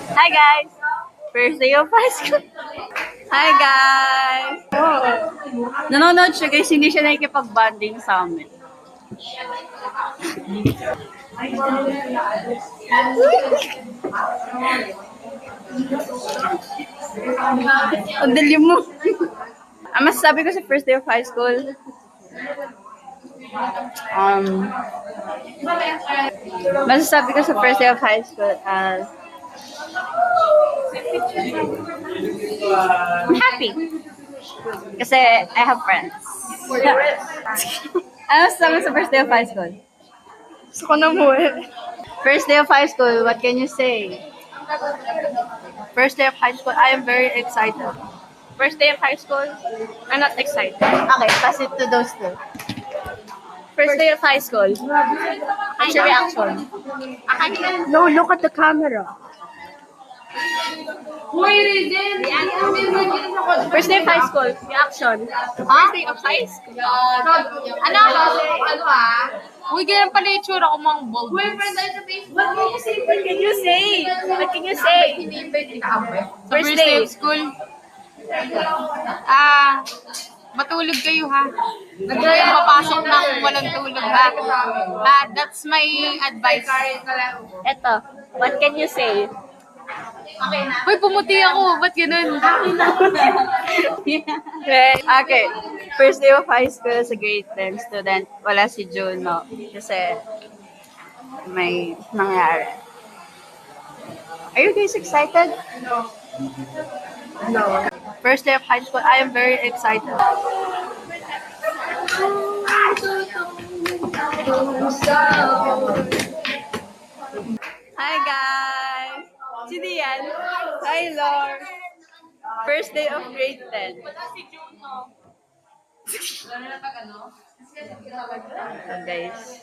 Hi guys! First day of high school. Hi guys! Nanonood siya guys, hindi siya nakikipag-bonding sa amin. Ang dalim mo. Ang masasabi ko sa first day of high school, um, masasabi ko sa first day of high school as I'm happy. Kasi I have friends. Ano masasabi sa first day of high school? Gusto ko na mo eh. First day of high school, what can you say? First day of high school, I am very excited. First day of high school, I'm not excited. Okay, pass it to those two. First day of high school, what's your reaction? No, look at the camera. First day of high school, reaction. First day of high school. Ano? Uy, ganyan pala yung tsura ko mga bald. What can you say? What can you say? First day of school. Matulog kayo ha. Huwag kayong papasok ng walang tulog ha. That's my advice. Eto, what can you say? Uy, pumuti ako. Ba't ganun? Okay, first day of high school as a grade 10 student, wala si Juno kasi may nangyari. Are you guys excited? No. First day of high school, I am very excited. Hi guys! Sino yan? Hi Lord! First day of grade 10. So guys,